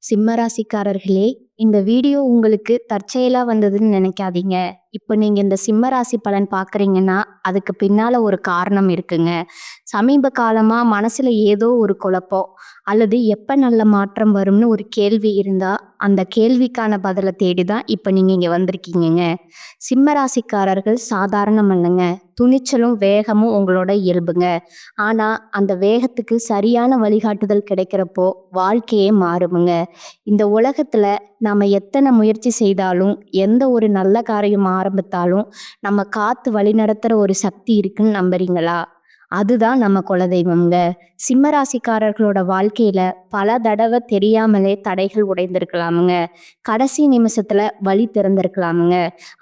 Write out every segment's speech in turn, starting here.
சிம்ம ராசிக்காரர்களே, இந்த வீடியோ உங்களுக்கு தற்செயலா வந்ததுன்னு நினைக்காதீங்க. இப்ப நீங்க இந்த சிம்ம ராசி பலன் பார்க்குறீங்கன்னா, அதுக்கு பின்னால ஒரு காரணம் இருக்குங்க. சமீப காலமா மனசுல ஏதோ ஒரு குழப்பம், அல்லது எப்ப நல்ல மாற்றம் வரும்னு ஒரு கேள்வி இருந்தா, அந்த கேள்விக்கான பதில தேடி தான் இப்ப நீங்க இங்க வந்திருக்கீங்கங்க. சிம்ம ராசிக்காரர்கள் சாதாரணம் இல்லங்க. துணிச்சலும், வேகமும் உங்களோட இயல்புங்க. ஆனா, அந்த வேகத்துக்கு சரியான வழிகாட்டுதல் கிடைக்கிறப்போ, வாழ்க்கையே மாறுமுங்க. இந்த உலகத்துல நாம எத்தனை முயற்சி செய்தாலும், எந்த ஒரு நல்ல காரியம் ஆரம்பித்தாலும், நம்ம காத்து வழிநடத்துற ஒரு சக்தி இருக்குன்னு நம்புறீங்களா? அதுதான் நம்ம குலதெய்வம்ங்க. சிம்ம ராசிக்காரர்களோட வாழ்க்கையில பல தடவை தெரியாமலே தடைகள் உடைந்திருக்கலாமுங்க. கடைசி நிமிஷத்துல வழி திறந்திருக்கலாமுங்க.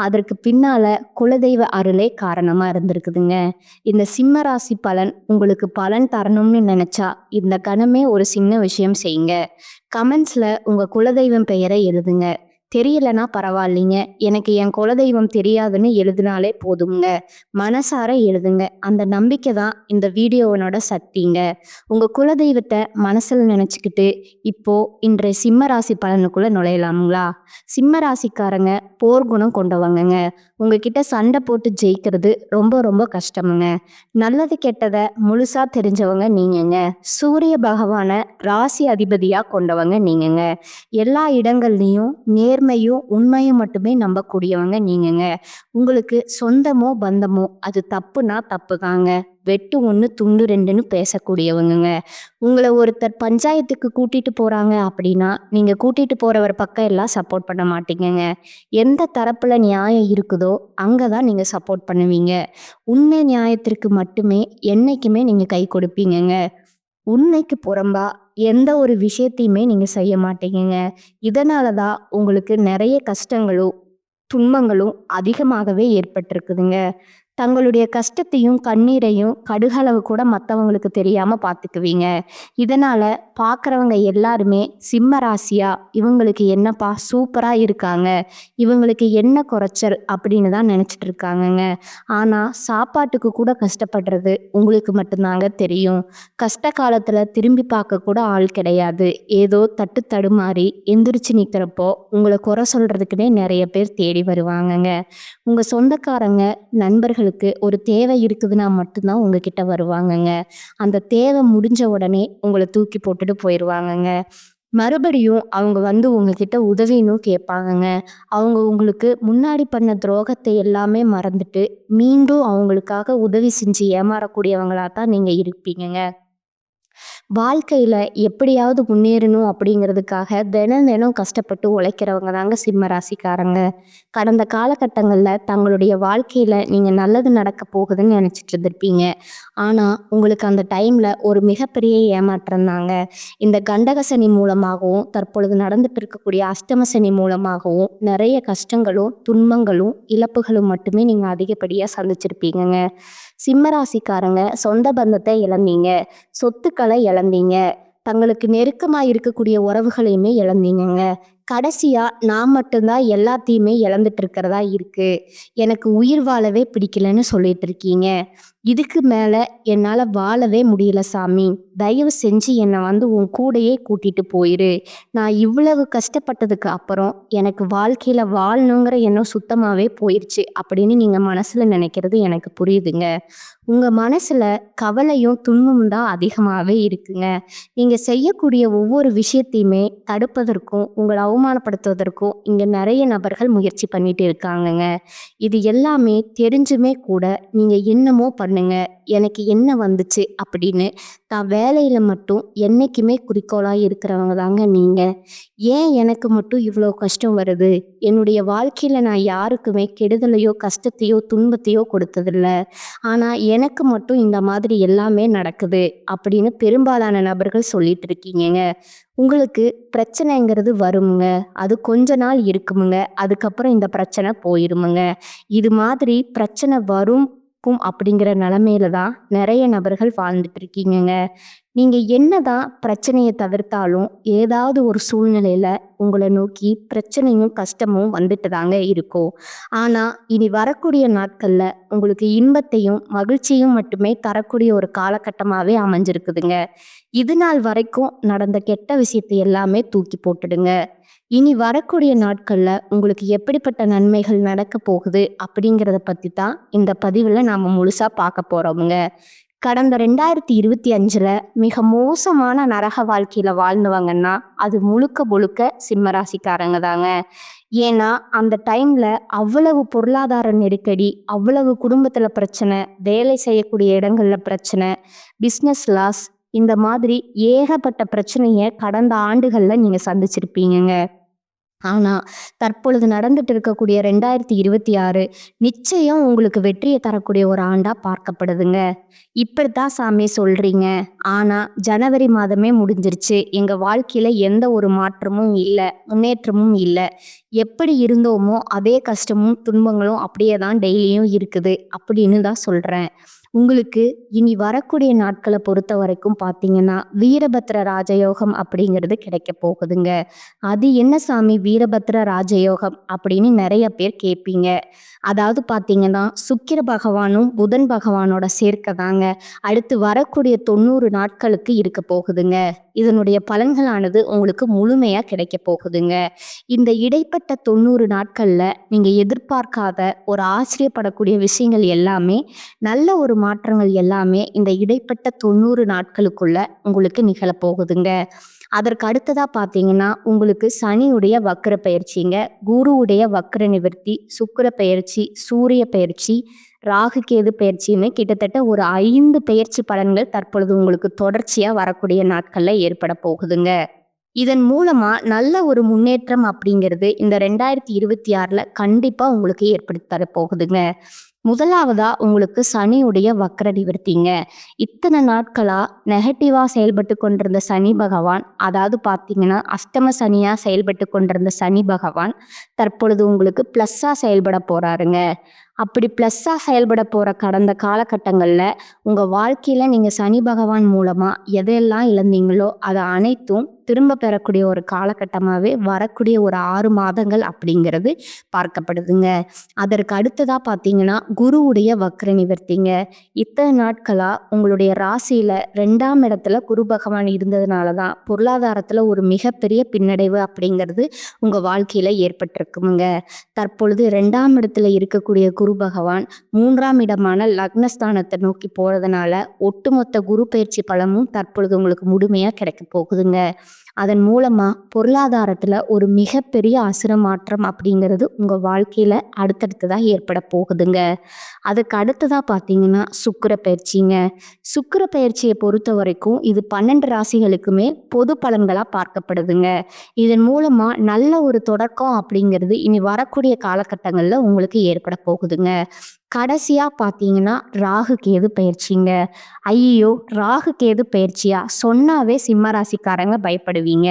அதற்கு பின்னால குலதெய்வ அருளே காரணமா இருந்திருக்குதுங்க. இந்த சிம்ம ராசி பலன் உங்களுக்கு பலன் தரணும்னு நினைச்சா, இந்த கணமே ஒரு சின்ன விஷயம் செய்யுங்க. கமெண்ட்ஸ்ல உங்க குலதெய்வம் பெயரை எழுதுங்க. தெரியலனா பரவாயில்லைங்க. எனக்கு என் குலதெய்வம் தெரியாதுன்னு எழுதினாலே போதுங்க. மனசார எழுதுங்க. அந்த நம்பிக்கை தான் இந்த வீடியோவனோட சக்திங்க. உங்க குலதெய்வத்தை மனசுல நினைச்சுக்கிட்டு இப்போ இன்றைய சிம்ம ராசி பலனுக்குள்ள நுழையலாமுங்களா? சிம்ம ராசிக்காரங்க போர்க்குணம் கொண்டவங்கங்க. உங்ககிட்ட சண்டை போட்டு ஜெயிக்கிறது ரொம்ப ரொம்ப கஷ்டமுங்க. நல்லது கெட்டதை முழுசா தெரிஞ்சவங்க நீங்கங்க. சூரிய பகவான ராசி அதிபதியா கொண்டவங்க நீங்கங்க. எல்லா இடங்கள்லையும் நேர்மையும் உண்மையும் மட்டுமே நம்பக்கூடியவங்க நீங்கங்க. உங்களுக்கு சொந்தமோ பந்தமோ அது தப்புனா தப்புதாங்க. வெட்டு ஒன்று துண்டு ரெண்டுன்னு பேசக்கூடியவங்கங்க. உங்களை ஒருத்தர் பஞ்சாயத்துக்கு கூட்டிட்டு போறாங்க அப்படின்னா நீங்க கூட்டிட்டு போறவர் பக்கம் எல்லாம் சப்போர்ட் பண்ண மாட்டீங்கங்க. எந்த தரப்புல நியாயம் இருக்குதோ அங்கதான் நீங்க சப்போர்ட் பண்ணுவீங்க. உண்மை நியாயத்திற்கு மட்டுமே என்னைக்குமே நீங்க கை கொடுப்பீங்கங்க. உண்மைக்கு புறம்பா எந்த ஒரு விஷயத்தையுமே நீங்க செய்ய மாட்டீங்கங்க. இதனாலதான் உங்களுக்கு நிறைய கஷ்டங்களும் துன்பங்களும் அதிகமாகவே ஏற்பட்டிருக்குதுங்க. தங்களுடைய கஷ்டத்தையும் கண்ணீரையும் கடுகளவு கூட மற்றவங்களுக்கு தெரியாம பார்த்துக்குவீங்க. இதனால பார்க்குறவங்க எல்லாருமே சிம்ம ராசியா இவங்களுக்கு என்னப்பா சூப்பரா இருக்காங்க, இவங்களுக்கு என்ன குறைச்சல் அப்படின்னு தான் நினைச்சிட்டு இருக்காங்கங்க. ஆனா சாப்பாட்டுக்கு கூட கஷ்டப்படுறது உங்களுக்கு மட்டும்தாங்க தெரியும். கஷ்ட காலத்துல திரும்பி பார்க்க கூட ஆள் கிடையாது. ஏதோ தட்டு தடுமாறி எந்திரிச்சு நிற்கிறப்போ உங்களை குறை சொல்றதுக்குன்னே நிறைய பேர் தேடி வருவாங்கங்க. உங்க சொந்தக்காரங்க நண்பர்களுக்கு ஒரு தேவை இருக்குதுன்னா மட்டும்தான் உங்ககிட்ட வருவாங்கங்க. அந்த தேவை முடிஞ்ச உடனே உங்களை தூக்கி போட்டுட்டு போயிடுவாங்கங்க. மறுபடியும் அவங்க வந்து உங்ககிட்ட உதவின்னு கேட்பாங்கங்க. அவங்க உங்களுக்கு முன்னாடி பண்ண துரோகத்தை எல்லாமே மறந்துட்டு மீண்டும் அவங்களுக்காக உதவி செஞ்சு ஏமாறக்கூடியவங்களா தான் நீங்க இருப்பீங்கங்க. வாழ்க்கையில எப்படியாவது முன்னேறணும் அப்படிங்கிறதுக்காக தினம் தினம் கஷ்டப்பட்டு உழைக்கிறவங்க தாங்க சிம்ம ராசிக்காரங்க. கடந்த காலகட்டங்கள்ல தங்களுடைய வாழ்க்கையில நீங்க நல்லது நடக்க போகுதுன்னு நினைச்சிட்டு இருந்திருப்பீங்க. ஆனா உங்களுக்கு அந்த டைம்ல ஒரு மிகப்பெரிய ஏமாற்றம் தாங்க. இந்த கண்டக சனி மூலமாகவும் தற்பொழுது நடந்துட்டு இருக்கக்கூடிய அஷ்டம சனி மூலமாகவும் நிறைய கஷ்டங்களும் துன்பங்களும் இழப்புகளும் மட்டுமே நீங்க அதிகப்படியா சந்திச்சிருப்பீங்கங்க. சிம்ம ராசிக்காரங்க சொந்த பந்தத்தை இழந்தீங்க, சொத்துக்களை இழந்தீங்க, தங்களுக்கு நெருக்கமா இருக்கக்கூடிய உறவுகளையுமே இழந்தீங்கங்க. கடைசியா நான் மட்டும்தான் எல்லாத்தையுமே இழந்துட்டு இருக்கிறதா இருக்கு, எனக்கு உயிர் வாழவே பிடிக்கலன்னு சொல்லிட்டு இருக்கீங்க. இதுக்கு மேல என்னால வாழவே முடியல சாமி, தயவு செஞ்சு என்னை வந்து உன் கூடையே கூட்டிட்டு போயிரு. நான் இவ்வளவு கஷ்டப்பட்டதுக்கு அப்புறம் எனக்கு வாழ்க்கையில வாழணுங்கிற எண்ணம் சுத்தமாவே போயிருச்சு அப்படின்னு நீங்க மனசுல நினைக்கிறது எனக்கு புரியுதுங்க. உங்க மனசுல கவலையும் துன்பமும் தான் அதிகமாவே இருக்குங்க. நீங்க செய்யக்கூடிய ஒவ்வொரு விஷயத்தையுமே தடுப்பதற்கும் உங்களை அவமானப்படுத்துவதற்கும் இங்க நிறைய நபர்கள் முயற்சி பண்ணிட்டு இருக்காங்கங்க. இது எல்லாமே தெரிஞ்சுமே கூட நீங்க என்னமோ பண்ணுங்க, எனக்கு என்ன வந்துச்சு அப்படின்னு தான் வேலையில மட்டும் என்னைக்குமே குறிக்கோளா இருக்கிறவங்க தாங்க நீங்க. ஏன் எனக்கு மட்டும் இவ்வளோ கஷ்டம் வருது, என்னுடைய வாழ்க்கையில நான் யாருக்குமே கெடுதலையோ கஷ்டத்தையோ துன்பத்தையோ கொடுத்ததில்ல, ஆனா எனக்கு மட்டும் இந்த மாதிரி எல்லாமே நடக்குது அப்படின்னு பெரும்பாலான நபர்கள் சொல்லிட்டு இருக்கீங்கங்க. உங்களுக்கு பிரச்சனைங்கிறது வருமுங்க. அது கொஞ்ச நாள் இருக்குமுங்க. அதுக்கப்புறம் இந்த பிரச்சனை போயிருமுங்க. இது மாதிரி பிரச்சனை வரும் அப்படிங்கிற நிலைமையில தான் நிறைய நபர்கள் வாழ்ந்துட்டு இருக்கீங்கங்க. நீங்க என்னதான் பிரச்சனைய தவிர்த்தாலும், ஏதாவது ஒரு சூழ்நிலையில உங்கள நோக்கி பிரச்சனையும், கஷ்டமும் வந்துட்டு தாங்க இருக்கும். ஆனா, இனி வரக்கூடிய நாட்கள்ல உங்களுக்கு இன்பத்தையும், மகிழ்ச்சியும் மட்டுமே தரக்கூடிய ஒரு காலகட்டமாவே அமைஞ்சிருக்குதுங்க. இது நாள் வரைக்கும் நடந்த கெட்ட விஷயத்தை எல்லாமே தூக்கி போட்டுடுங்க. இனி வரக்கூடிய நாட்கள்ல உங்களுக்கு எப்படிப்பட்ட நன்மைகள் நடக்கப் போகுது அப்படிங்கிறத பத்தி தான் இந்த பதிவுல நாம முழுசா பார்க்க போறோமுங்க. கடந்த 2025ல மிக மோசமான நரக வாழ்க்கையில வாழ்ந்தவங்கன்னா, அது முழுக்க முழுக்க சிம்ம ராசிக்காரங்க தாங்க. ஏன்னா, அந்த டைம்ல அவ்வளவு பொருளாதார நெருக்கடி, அவ்வளவு குடும்பத்துல பிரச்சனை, வேலை செய்யக்கூடிய இடங்கள்ல பிரச்சனை, பிசினஸ் லாஸ் இந்த மாதிரி ஏகப்பட்ட பிரச்சனைய கடந்த ஆண்டுகள்ல நீங்க சந்திச்சிருப்பீங்கங்க. ஆனா, தற்பொழுது நடந்துட்டு இருக்கக்கூடிய 2026 நிச்சயம் உங்களுக்கு வெற்றிய தரக்கூடிய ஒரு ஆண்டா பார்க்கப்படுதுங்க. இப்படித்தான் சாமி சொல்றீங்க. ஆனா, ஜனவரி மாதமே முடிஞ்சிருச்சு. எங்க வாழ்க்கையில எந்த ஒரு மாற்றமும் இல்ல, முன்னேற்றமும் இல்ல. எப்படி இருந்தோமோ அதே கஷ்டமும், துன்பங்களும் அப்படியே தான் டெய்லியும் இருக்குது அப்படின்னு தான் சொல்றேன். உங்களுக்கு இனி வரக்கூடிய நாட்கள பொறுத்தவரைக்கும் பார்த்தீங்கன்னா, வீரபத்திர ராஜயோகம் அப்படிங்கிறது கிடைக்கப் போகுதுங்க. அது என்ன சாமி வீரபத்திர ராஜயோகம் அப்படின்னு நெறைய பேர் கேட்பீங்க. அதாவது பார்த்தீங்கன்னா, சுக்கிர பகவானும், புதன் பகவானோட சேர்க்கை தாங்க. அடுத்து வரக்கூடிய 90 நாட்களுக்கு இருக்க போகுதுங்க. இதனுடைய பலன்களானது உங்களுக்கு முழுமையா கிடைக்கப் போகுதுங்க. இந்த இடைப்பட்ட 90 நாட்கள்ல நீங்க எதிர்பார்க்காத ஒரு ஆச்சரியப்படக்கூடிய விஷயங்கள் எல்லாமே, நல்ல ஒரு மாற்றங்கள் எல்லாமே இந்த இடைப்பட்ட 90 நாட்களுக்குள்ள உங்களுக்கு நிகழப் போகுதுங்க. அதற்கு அடுத்ததா பார்த்தீங்கன்னா, உங்களுக்கு சனியுடைய வக்ர பெயர்ச்சிங்க, குருவுடைய வக்ர நிவர்த்தி, சுக்கிர பெயர்ச்சி, சூரிய பெயர்ச்சி, ராகு கேது பெயர்ச்சின்னு கிட்டத்தட்ட ஒரு 5 பெயர்ச்சி பலன்கள் தற்பொழுது உங்களுக்கு தொடர்ச்சியா வரக்கூடிய நாட்கள்ல ஏற்பட போகுதுங்க. இதன் மூலமா நல்ல ஒரு முன்னேற்றம் அப்படிங்கிறது இந்த 2026ல கண்டிப்பா உங்களுக்கு ஏற்படுத்தி தரப்போகுதுங்க. முதலாவதா உங்களுக்கு சனியுடைய வக்ர நிவர்த்திங்க. இத்தனை நாட்களா நெகட்டிவா செயல்பட்டு கொண்டிருந்த சனி பகவான், அதாவது பார்த்தீங்கன்னா அஷ்டம சனியா செயல்பட்டு கொண்டிருந்த சனி பகவான் தற்பொழுது உங்களுக்கு ப்ளஸ்ஸா செயல்பட போறாருங்க. அப்படி ப்ளஸ்ஸா செயல்பட போற கடந்த காலகட்டங்கள்ல உங்க வாழ்க்கையில நீங்க சனி பகவான் மூலமா எதையெல்லாம் இழந்தீங்களோ அத அனைத்தும் திரும்ப பெறக்கூடிய ஒரு காலகட்டமாவே வரக்கூடிய ஒரு 6 மாதங்கள் அப்படிங்கிறது பார்க்கப்படுதுங்க. அதற்கு அடுத்ததா பார்த்தீங்கன்னா, குருவுடைய வக்ர நிவர்த்திங்க. இத்தனை நாட்களா உங்களுடைய ராசியில 2ஆம் இடத்துல குரு பகவான் இருந்ததுனால தான் பொருளாதாரத்துல ஒரு மிகப்பெரிய பின்னடைவு அப்படிங்கிறது உங்க வாழ்க்கையில ஏற்பட்டிருக்குமுங்க. தற்பொழுது 2ஆம் இடத்துல இருக்கக்கூடிய குரு பகவான் 3ஆம் இடமான லக்னஸ்தானத்தை நோக்கி போறதுனால ஒட்டுமொத்த குரு பயிற்சி பலமும் தற்பொழுது உங்களுக்கு முழுமையா கிடைக்க போகுதுங்க. அதன் மூலமா பொருளாதாரத்துல ஒரு மிகப்பெரிய அசுர மாற்றம் அப்படிங்கிறது உங்க வாழ்க்கையில அடுத்தடுத்ததா ஏற்பட போகுதுங்க. அதுக்கு அடுத்ததா பார்த்தீங்கன்னா சுக்கிர பயிற்சிங்க. சுக்கிர பயிற்சியை பொறுத்த வரைக்கும் இது 12 ராசிகளுக்குமே பொது பலன்களா பார்க்கப்படுதுங்க. இதன் மூலமா நல்ல ஒரு தொடக்கம் அப்படிங்கிறது இனி வரக்கூடிய காலகட்டங்கள்ல உங்களுக்கு ஏற்பட போகுதுங்க. கடைசியா பார்த்தீங்கன்னா ராகு கேது பயிற்சிங்க. ஐயோ! ராகு கேது பயிற்சியா சொன்னாவே சிம்ம ராசிக்காரங்க பயப்படுவீங்க.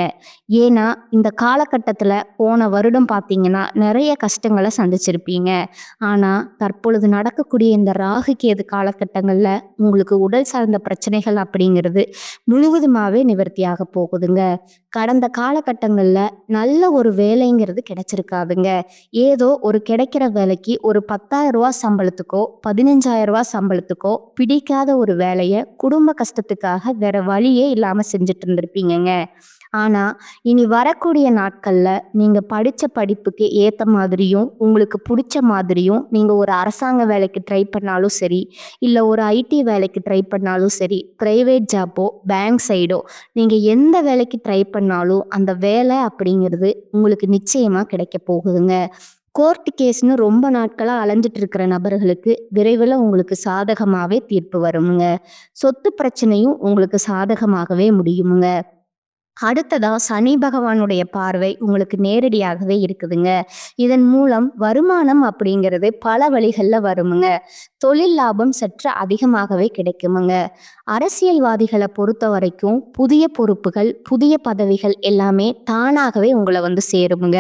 ஏன்னா இந்த காலகட்டத்துல போன வருடம் பார்த்தீங்கன்னா நிறைய கஷ்டங்கள சந்திச்சிருப்பீங்க. ஆனா தற்பொழுது நடக்கக்கூடிய இந்த ராகு கேது காலகட்டங்கள்ல உங்களுக்கு உடல் சார்ந்த பிரச்சனைகள் அப்படிங்கிறது முழுவதுமாவே நிவர்த்தியாக போகுதுங்க. கடந்த காலகட்டங்கள்ல நல்ல ஒரு வேலைங்கிறது கிடைச்சிருக்காதுங்க. ஏதோ ஒரு கிடைக்கிற வேலைக்கு ஒரு ரூ. 10,000 சம்பளத்துக்கோ, ரூ. 15,000 சம்பளத்துக்கோ பிடிக்காத ஒரு வேலைய குடும்ப கஷ்டத்துக்காக வேற வழியே இல்லாம செஞ்சுட்டு இருந்திருப்பீங்கங்க. ஆனா, இனி வரக்கூடிய நாட்கள்ல நீங்க படிச்ச படிப்புக்கு ஏத்த மாதிரியும், உங்களுக்கு புடிச்ச மாதிரியும் நீங்க ஒரு அரசாங்க வேலைக்கு ட்ரை பண்ணாலும் சரி, இல்ல ஒரு ஐடி வேலைக்கு ட்ரை பண்ணாலும் சரி, பிரைவேட் ஜாப்போ, பேங்க் சைடோ நீங்க எந்த வேலைக்கு ட்ரை பண்ணாலும் அந்த வேலை அப்படிங்கிறது உங்களுக்கு நிச்சயமா கிடைக்க போகுதுங்க. கோர்ட் கேஸ்ன்னு ரொம்ப நாட்களா அலைஞ்சிட்டு இருக்கிற நபர்களுக்கு விரைவில் உங்களுக்கு சாதகமாவே தீர்ப்பு வருமுங்க. சொத்து பிரச்சனையும் உங்களுக்கு சாதகமாகவே முடியுமுங்க. அடுத்ததா சனி பகவானுடைய பார்வை உங்களுக்கு நேரடியாகவே இருக்குதுங்க. இதன் மூலம் வருமானம் அப்படிங்கிறது பல வழிகள்ல வருமுங்க. தொழில் லாபம் சற்று அதிகமாகவே கிடைக்குமுங்க. அரசியல்வாதிகள பொறுத்தவரைக்கும் புதிய பொறுப்புகள், புதிய பதவிகள் எல்லாமே தானாகவே உங்கள வந்து சேருமுங்க.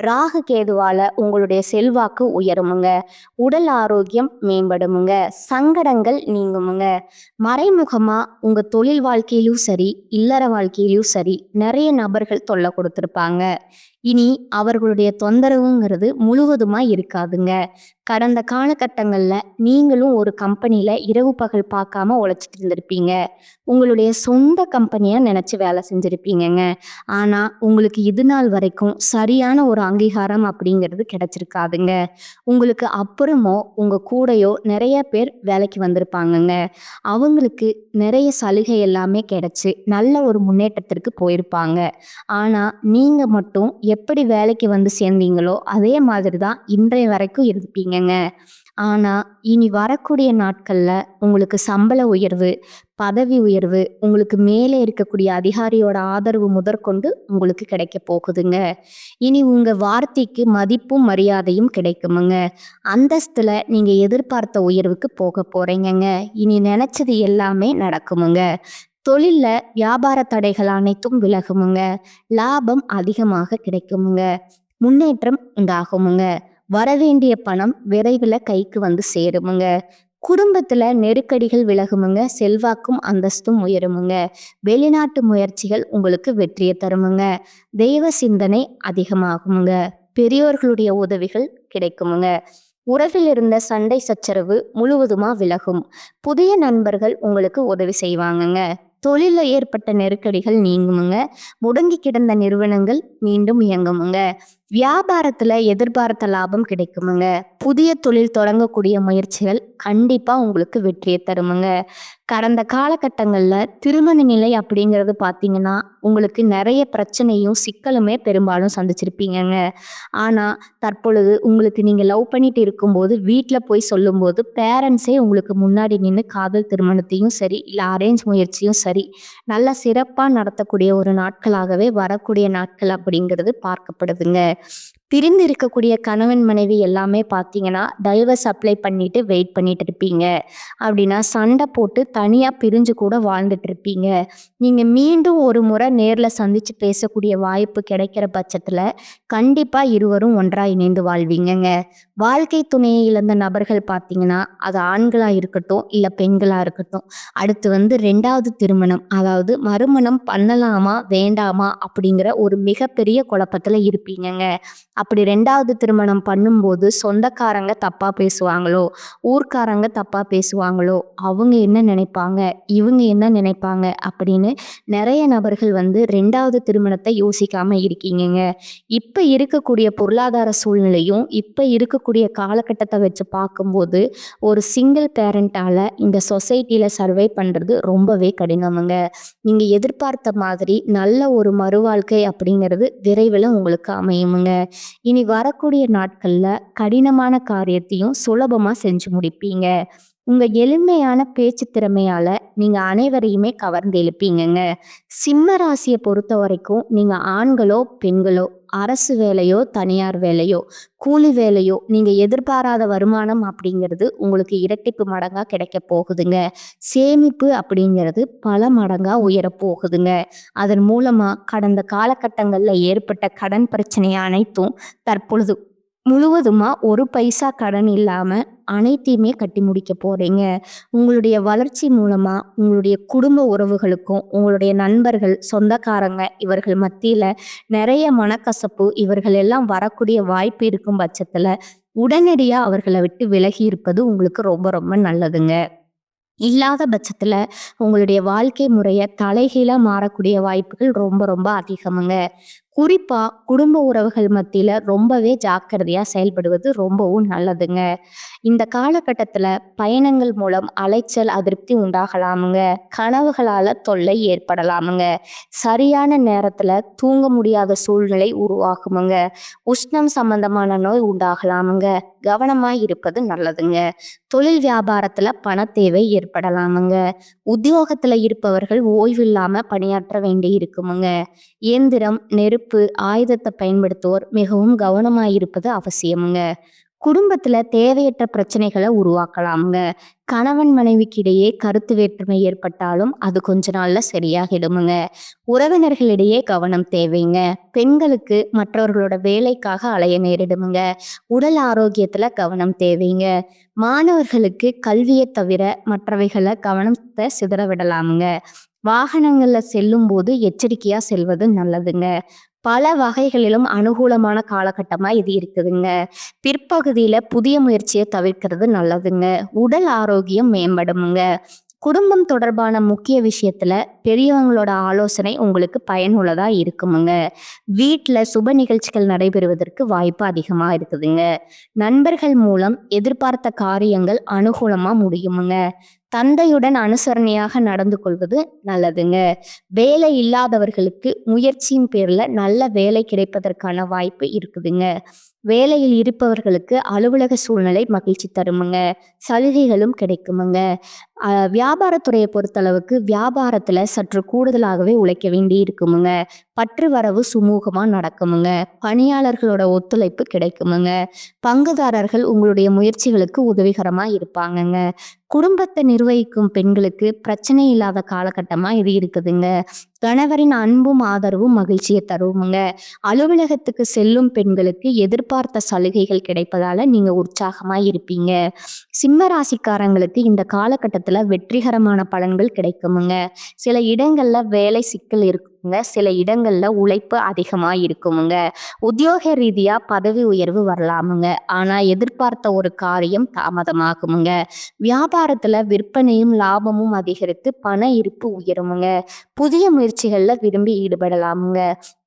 ராகு கேதுவால உங்களுடைய செல்வாக்கு உயருமுங்க. உடல் ஆரோக்கியம் மேம்படுமுங்க. சங்கடங்கள் நீங்குமுங்க. மறைமுகமா உங்க தொழில் வாழ்க்கையிலும் சரி, இல்லற வாழ்க்கையிலும் சரி, நிறைய நபர்கள் தொல்லை கொடுத்திருப்பாங்க. இனி அவர்களுடைய தொந்தரவுங்கிறது முழுவதுமா இருக்காதுங்க. கடந்த காலகட்டங்கள்ல நீங்களும் ஒரு கம்பெனில இரவு பகல் பார்க்காம உழைச்சிட்டு இருந்திருப்பீங்க. உங்களுடைய சொந்த கம்பெனியா நினைச்சு வேலை செஞ்சிருப்பீங்கங்க. ஆனா உங்களுக்கு இது நாள் வரைக்கும் சரியான ஒரு அங்கீகாரம் அப்படிங்கிறது கிடைச்சிருக்காதுங்க. உங்களுக்கு அப்புறமோ உங்க கூடயோ நிறைய பேர் வேலைக்கு வந்திருப்பாங்கங்க. அவங்களுக்கு நிறைய சலுகை எல்லாமே கிடைச்சு நல்ல ஒரு முன்னேற்றத்திற்கு போயிருப்பாங்க. ஆனா நீங்க மட்டும் எப்படி வேலைக்கு வந்து சேர்ந்தீங்களோ அதே மாதிரி தான் இன்றைய வரைக்கும் இருப்பீங்கங்க. ஆனா இனி வரக்கூடிய நாட்கள்ல உங்களுக்கு சம்பள உயர்வு, பதவி உயர்வு, உங்களுக்கு மேலே இருக்கக்கூடிய அதிகாரியோட ஆதரவு முதற்கொண்டு உங்களுக்கு கிடைக்க போகுதுங்க. இனி உங்க வார்த்தைக்கு மதிப்பும் மரியாதையும் கிடைக்குமுங்க. அந்தஸ்துல நீங்க எதிர்பார்த்த உயர்வுக்கு போக போறீங்கங்க. இனி நினைச்சது எல்லாமே நடக்குமுங்க. தொழில்ல வியாபார தடைகள் அனைத்தும் விலகுமுங்க. லாபம் அதிகமாக கிடைக்குமுங்க. முன்னேற்றம் உண்டாகுமுங்க. வரவேண்டிய பணம் விரைவில் கைக்கு வந்து சேருமுங்க. குடும்பத்துல நெருக்கடிகள் விலகுமுங்க. செல்வாக்கும் அந்தஸ்தும் உயருமுங்க. வெளிநாட்டு முயற்சிகள் உங்களுக்கு வெற்றியை தருமுங்க. தெய்வ சிந்தனை அதிகமாகுமுங்க. பெரியோர்களுடைய உதவிகள் கிடைக்குமுங்க. உறவில் இருந்த சண்டை சச்சரவு முழுவதுமா விலகும். புதிய நண்பர்கள் உங்களுக்கு உதவி செய்வாங்கங்க. தொழில ஏற்பட்ட நெருக்கடிகள் நீங்குமுங்க. முடங்கி கிடந்த நிறுவனங்கள் மீண்டும் இயங்குமுங்க. வியாபாரத்துல எதிர்பார்த்த லாபம் கிடைக்குமுங்க. புதிய தொழில் தொடங்கக்கூடிய முயற்சிகள் கண்டிப்பா உங்களுக்கு வெற்றியை தருமுங்க. கடந்த காலகட்டங்கள்ல திருமண நிலை அப்படிங்கிறது பார்த்தீங்கன்னா உங்களுக்கு நிறைய பிரச்சனையும் சிக்கலுமே பெரும்பாலும் சந்திச்சிருப்பீங்கங்க. ஆனா தற்பொழுது உங்களுக்கு நீங்க லவ் பண்ணிட்டு இருக்கும்போது வீட்டில் போய் சொல்லும்போது பேரண்ட்ஸே உங்களுக்கு முன்னாடி நின்று காதல் திருமணத்தையும் சரி இல்லை அரேஞ்ச் முயற்சியும் சரி நல்லா சிறப்பாக நடத்தக்கூடிய ஒரு நாட்களாகவே வரக்கூடிய நாட்கள் அப்படிங்கிறது பார்க்கப்படுதுங்க. பிரிந்து இருக்கக்கூடிய கணவன் மனைவி எல்லாமே பார்த்தீங்கன்னா டைவர்ஸ் அப்ளை பண்ணிட்டு வெயிட் பண்ணிட்டு இருப்பீங்க. அப்படின்னா சண்டை போட்டு தனியாக பிரிஞ்சு கூட வாழ்ந்துட்டு இருப்பீங்க. நீங்கள் மீண்டும் ஒரு முறை நேரில் சந்திச்சு பேசக்கூடிய வாய்ப்பு கிடைக்கிற பட்சத்தில் கண்டிப்பாக இருவரும் ஒன்றாக இணைந்து வாழ்வீங்கங்க. வாழ்க்கை துணையை இழந்த நபர்கள் பார்த்தீங்கன்னா அது ஆண்களாக இருக்கட்டும் இல்லை பெண்களாக இருக்கட்டும் அடுத்து வந்து ரெண்டாவது திருமணம் அதாவது மறுமணம் பண்ணலாமா வேண்டாமா அப்படிங்கிற ஒரு மிகப்பெரிய குழப்பத்தில் இருப்பீங்கங்க. அப்படி ரெண்டாவது திருமணம் பண்ணும்போது சொந்தக்காரங்க தப்பா பேசுவாங்களோ, ஊர்க்காரங்க தப்பா பேசுவாங்களோ, அவங்க என்ன நினைப்பாங்க, இவங்க என்ன நினைப்பாங்க அப்படின்னு நிறைய நபர்கள் வந்து ரெண்டாவது திருமணத்தை யோசிக்காம இருக்கீங்கங்க. இப்ப இருக்கக்கூடிய பொருளாதார சூழ்நிலையும் இப்ப இருக்கக்கூடிய காலகட்டத்தை வச்சு பார்க்கும்போது ஒரு சிங்கிள் பேரண்டால இந்த சொசைட்டில சர்வை பண்றது ரொம்பவே கடினமுங்க. நீங்க எதிர்பார்த்த மாதிரி நல்ல ஒரு மறுவாழ்க்கை அப்படிங்கிறது விரைவில் உங்களுக்கு அமையுமுங்க. இனி வரக்கூடிய நாட்கள்ல கடினமான காரியத்தையும் சுலபமா செஞ்சு முடிப்பீங்க. உங்க எளிமையான பேச்சு திறமையால நீங்க அனைவரையுமே கவர்ந்து இழுப்பீங்கங்க. சிம்ம ராசியை பொறுத்த வரைக்கும் நீங்க ஆண்களோ பெண்களோ அரசு வேலையோ தனியார் வேலையோ கூலி வேலையோ நீங்க எதிர்பாராத வருமானம் அப்படிங்கிறது உங்களுக்கு இரட்டிப்பு மடங்கா கிடைக்க போகுதுங்க. சேமிப்பு அப்படிங்கிறது பல மடங்கா உயரப் போகுதுங்க. அதன் மூலமா கடந்த காலகட்டங்கள்ல ஏற்பட்ட கடன் பிரச்சனை அனைத்தும் தற்பொழுது முழுவதுமா ஒரு பைசா கடன் இல்லாம அனைத்தையுமே கட்டி முடிக்க போறீங்க. உங்களுடைய வளர்ச்சி மூலமா உங்களுடைய குடும்ப உறவுகளுக்கும் உங்களுடைய நண்பர்கள் சொந்தக்காரங்க இவர்கள் மத்தியில நிறைய மனக்கசப்பு இவர்கள் எல்லாம் வரக்கூடிய வாய்ப்பு இருக்கும் பட்சத்துல உடனடியா அவர்களை விட்டு விலகி இருப்பது உங்களுக்கு ரொம்ப ரொம்ப நல்லதுங்க. இல்லாத பட்சத்துல உங்களுடைய வாழ்க்கை முறைய தலைகீழா மாறக்கூடிய வாய்ப்புகள் ரொம்ப ரொம்ப அதிகமுங்க. குறிப்பா குடும்ப உறவுகள் மத்தியில ரொம்பவே ஜாக்கிரதையா செயல்படுவது ரொம்பவும் நல்லதுங்க. இந்த காலகட்டத்துல பயணங்கள் மூலம் அலைச்சல், அதிருப்தி உண்டாகலாமுங்க. கனவுகளால தொல்லை ஏற்படலாமுங்க. சரியான நேரத்துல தூங்க முடியாத சூழ்நிலை உருவாகுமுங்க. உஷ்ணம் சம்பந்தமான நோய் உண்டாகலாமுங்க. கவனமாய் இருப்பது நல்லதுங்க. தொழில் வியாபாரத்துல பணத்தேவை ஏற்படலாமுங்க. உத்தியோகத்துல இருப்பவர்கள் ஓய்வில்லாம பணியாற்ற வேண்டி இருக்குமுங்க. இயந்திரம், நெருப்பு, ஆயுதத்தை பயன்படுத்துவோர் மிகவும் கவனமாயிருப்பது அவசியமுங்க. குடும்பத்துல தேவையற்ற பிரச்சனைகளை உருவாக்கலாமுங்க. கணவன் மனைவிக்கு இடையே கருத்து வேற்றுமை ஏற்பட்டாலும் அது கொஞ்ச நாள்ல சரியாகிடுமுங்க. உறவினர்களிடையே கவனம் தேவைங்க. பெண்களுக்கு மற்றவர்களோட வேலைக்காக அலைய நேரிடுமுங்க. உடல் ஆரோக்கியத்துல கவனம் தேவைங்க. மாணவர்களுக்கு கல்வியை தவிர மற்றவைகளை கவனத்தை சிதற விடலாமுங்க. வாகனங்கள்ல செல்லும் போது எச்சரிக்கையா செல்வது நல்லதுங்க. பல வகைகளிலும் அனுகூலமான காலகட்டமா இது இருக்குதுங்க. பிற்பகுதியில புதிய முயற்சியை தவிர்க்கிறது நல்லதுங்க. உடல் ஆரோக்கியம் மேம்படுமுங்க. குடும்பம் தொடர்பான முக்கிய விஷயத்துல பெரியவங்களோட ஆலோசனை உங்களுக்கு பயனுள்ளதா இருக்குமுங்க. வீட்டுல சுப நிகழ்ச்சிகள் நடைபெறுவதற்கு வாய்ப்பு அதிகமா இருக்குதுங்க. நண்பர்கள் மூலம் எதிர்பார்த்த காரியங்கள் அனுகூலமா முடியுமுங்க. தந்தையுடன் அனுசரணையாக நடந்து கொள்வது நல்லதுங்க. வேலை இல்லாதவர்களுக்கு முயற்சியின் பேர்ல நல்ல வேலை கிடைப்பதற்கான வாய்ப்பு இருக்குதுங்க. வேலையில் இருப்பவர்களுக்கு அலுவலக சூழ்நிலை மகிழ்ச்சி தருமுங்க. சலுகைகளும் கிடைக்குமுங்க. வியாபாரத்துறையை பொறுத்தளவுக்கு வியாபாரத்துல சற்று கூடுதலாகவே உழைக்க வேண்டி இருக்குமுங்க. பற்று வரவு சுமூகமா நடக்குமுங்க. பணியாளர்களோட ஒத்துழைப்பு கிடைக்குமுங்க. பங்குதாரர்கள் உங்களுடைய முயற்சிகளுக்கு உதவிகரமா இருப்பாங்கங்க. குடும்பத்தை நிர்வகிக்கும் பெண்களுக்கு பிரச்சனை இல்லாத காலகட்டமா இது இருக்குதுங்க. கணவரின் அன்பும் ஆதரவும் மகிழ்ச்சியை தருமுங்க. அலுவலகத்துக்கு செல்லும் பெண்களுக்கு எதிர்பார்த்த சலுகைகள் கிடைப்பதால நீங்க உற்சாகமா இருப்பீங்க. சிம்ம ராசிக்காரங்களுக்கு இந்த காலகட்டத்துல வெற்றிகரமான பலன்கள் கிடைக்குமுங்க. சில இடங்கள்ல வேலை சிக்கல் இருக்குங்க. சில இடங்கள்ல உழைப்பு அதிகமா இருக்குமுங்க. உத்தியோக ரீதியா பதவி உயர்வு வரலாமுங்க. ஆனா எதிர்பார்த்த ஒரு காரியம் தாமதமாகுமுங்க. வியாபாரத்துல விற்பனையும் லாபமும் அதிகரித்து பண இருப்பு உயருமுங்க. புதிய முயற்சிகள்ல விரும்பி ஈடுபடலாமுங்க.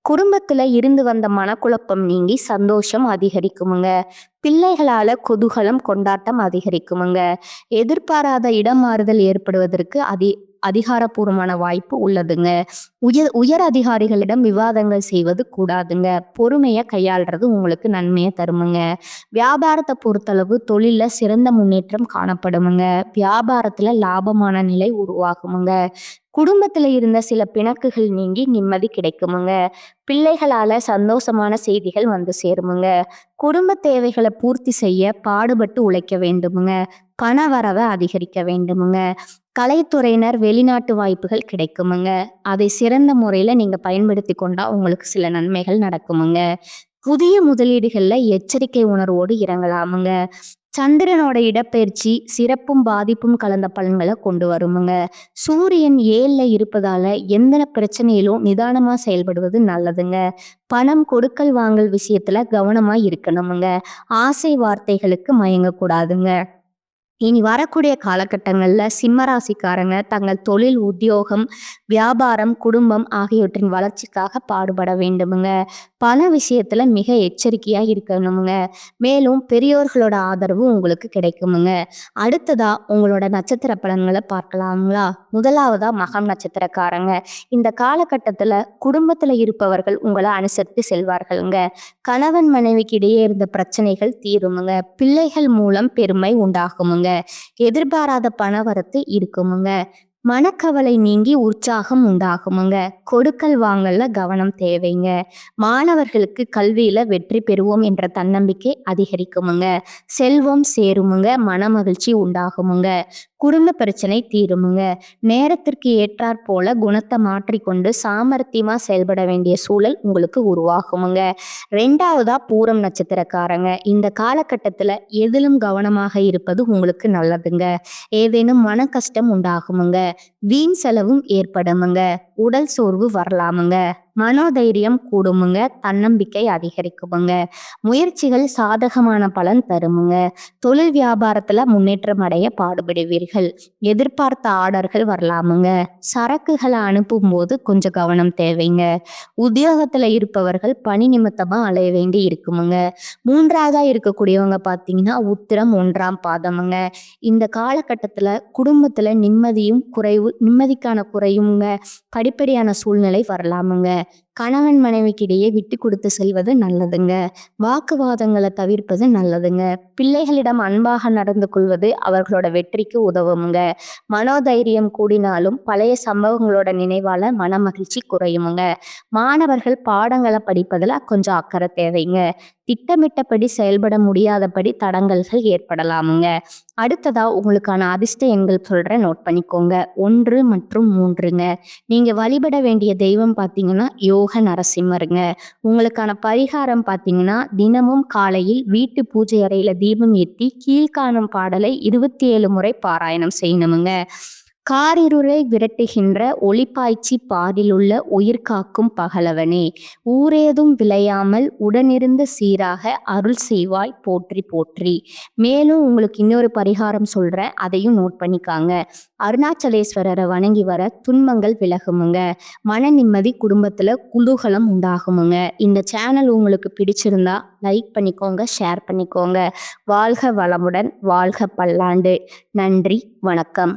குடும்பத்துல இருந்து வந்த மனக்குழப்பம் நீங்கி சந்தோஷம் அதிகரிக்குமுங்க. பிள்ளைகளால குதூகலம் கொண்டாட்டம் அதிகரிக்குமுங்க. எதிர்பாராத இடம் மாறுதல் ஏற்படுவதற்கு அதிகாரப்பூர்வமான வாய்ப்பு உள்ளதுங்க. உயர் அதிகாரிகளிடம் விவாதங்கள் செய்வது கூடாதுங்க. பொறுமையை கையாளுறது உங்களுக்கு நன்மையை தருமுங்க. வியாபாரத்தை பொறுத்தளவு தொழில சிறந்த முன்னேற்றம் காணப்படுமுங்க. வியாபாரத்துல லாபமான நிலை உருவாகுமுங்க. குடும்பத்துல இருந்த சில பிணக்குகள் நீங்கி நிம்மதி கிடைக்குமுங்க. பிள்ளைகளால சந்தோஷமான செய்திகள் வந்து சேருமுங்க. குடும்ப தேவைகளை பூர்த்தி செய்ய பாடுபட்டு உழைக்க வேண்டுமுங்க. பண வரவை அதிகரிக்க வேண்டுமுங்க. கலைத்துறையினர் வெளிநாட்டு வாய்ப்புகள் கிடைக்குமுங்க. அதை சிறந்த முறையில நீங்க பயன்படுத்தி கொண்டா உங்களுக்கு சில நன்மைகள் நடக்குமுங்க. புதிய முதலீடுகள்ல எச்சரிக்கை உணர்வோடு இறங்கலாமுங்க. சந்திரனோட இடப்பெயர்ச்சி சிறப்பும் பாதிப்பும் கலந்த பலன்களை கொண்டு வருமுங்க. சூரியன் 7ல இருப்பதால எந்த பிரச்சனையிலும் நிதானமா செயல்படுவது நல்லதுங்க. பணம் கொடுக்கல் வாங்கல் விஷயத்துல கவனமா இருக்கணுமுங்க. ஆசை வார்த்தைகளுக்கு மயங்கக்கூடாதுங்க. இனி வரக்கூடிய காலகட்டங்கள்ல சிம்ம ராசிக்காரங்க தங்கள் தொழில், உத்தியோகம், வியாபாரம், குடும்பம் ஆகியவற்றின் வளர்ச்சிக்காக பாடுபட வேண்டுமுங்க. பல விஷயத்துல மிக எச்சரிக்கையா இருக்கணுமுங்க. மேலும் பெரியோர்களோட ஆதரவு உங்களுக்கு கிடைக்குமுங்க. அடுத்ததா உங்களோட நட்சத்திர பலன்களை பார்க்கலாங்களா? முதலாவதா மகம் நட்சத்திரக்காரங்க. இந்த காலகட்டத்துல குடும்பத்துல இருப்பவர்கள் உங்களை அனுசரித்து செல்வார்களுங்க. கணவன் மனைவிக்கு இடையே இருந்த பிரச்சனைகள் தீருமுங்க. பிள்ளைகள் மூலம் பெருமை உண்டாகுமுங்க. எதிர்பாராத பணவரத்து இருக்குமுங்க. மனக்கவலை நீங்கி உற்சாகம் உண்டாகுமுங்க. கொடுக்கல் வாங்கல்ல கவனம் தேவைங்க. மாணவர்களுக்கு கல்வியில வெற்றி பெறுவோம் என்ற தன்னம்பிக்கை அதிகரிக்குமுங்க. செல்வம் சேருமுங்க. மனமகிழ்ச்சி உண்டாகுமுங்க. குடும்ப பிரச்சனை தீருமுங்க. நேரத்திற்கு ஏற்றாற் போல குணத்தை மாற்றிக்கொண்டு சாமர்த்தியமா செயல்பட வேண்டிய சூழல் உங்களுக்கு உருவாகுமுங்க. 2வதா பூரம் நட்சத்திரக்காரங்க. இந்த காலகட்டத்துல எதிலும் கவனமாக இருப்பது உங்களுக்கு நல்லதுங்க. ஏதேனும் மன கஷ்டம் உண்டாகுமுங்க. வீண் செலவும் ஏற்படுமுங்க. உடல் சோர்வு வரலாமுங்க. மனோதைரியம் கூடுமுங்க, தன்னம்பிக்கை அதிகரிக்குமுங்க, முயற்சிகள் சாதகமான பலன் தருமுங்க, தொழில் வியாபாரத்துல முன்னேற்றம் அடைய பாடுபடுவீர்கள், எதிர்பார்த்த ஆர்டர்கள் வரலாமுங்க, சரக்குகளை அனுப்பும்போது கொஞ்சம் கவனம் தேவைங்க, உத்தியோகத்துல இருப்பவர்கள் பணி நிமித்தமா அலைய வேண்டி இருக்குமுங்க. மூன்றாவதா இருக்கக்கூடியவங்க பார்த்தீங்கன்னா உத்திரம் 1ஆம் பாதமுங்க. இந்த காலகட்டத்துல குடும்பத்துல நிம்மதிக்கான குறையுங்க, படிப்படியான சூழ்நிலை வரலாமுங்க. கணவன் மனைவிக்கிடையே விட்டு கொடுத்து செல்வது நல்லதுங்க. வாக்குவாதங்களை தவிர்ப்பது நல்லதுங்க. பிள்ளைகளிடம் அன்பாக நடந்து கொள்வது அவர்களோட வெற்றிக்கு உதவுமுங்க. மனோதைரியம் கூடினாலும் பழைய சம்பவங்களோட நினைவால மனமகிழ்ச்சி குறையுமுங்க. மாணவர்கள் பாடங்களை படிப்பதில் கொஞ்சம் அக்கறை தேவைங்க. திட்டமிட்டபடி செயல்பட முடியாதபடி தடங்கல்கள் ஏற்படலாமுங்க. அடுத்ததா உங்களுக்கான அதிர்ஷ்ட எண்கள் சொல்றேன், நோட் பண்ணிக்கோங்க. 1 மற்றும் 3ங்க. நீங்க வழிபட வேண்டிய தெய்வம் பார்த்தீங்கன்னா யோக நரசிம்மருங்க. உங்களுக்கான பரிகாரம் பார்த்தீங்கன்னா தினமும் காலையில் வீட்டு பூஜை அறையில தீபம் ஏற்றி கீழ்காணும் பாடலை 27 முறை பாராயணம் செய்யணுமுங்க. காரிருளை விரட்டுகின்ற ஒளிப்பாய்ச்சி பாரிலுள்ள உயிர் காக்கும் பகலவனே, ஊரேதும் விளையாமல் உடனிருந்து சீராக அருள் செய்வாய் போற்றி போற்றி. மேலும் உங்களுக்கு இன்னொரு பரிகாரம் சொல்றேன், அதையும் நோட் பண்ணிக்காங்க. அருணாச்சலேஸ்வரரை வணங்கி வர துன்பங்கள் விலகுமுங்க. மன நிம்மதி, குடும்பத்துல குதூகலம் உண்டாகுமுங்க. இந்த சேனல் உங்களுக்கு பிடிச்சிருந்தா லைக் பண்ணிக்கோங்க, ஷேர் பண்ணிக்கோங்க. வாழ்க வளமுடன், வாழ்க பல்லாண்டு. நன்றி, வணக்கம்.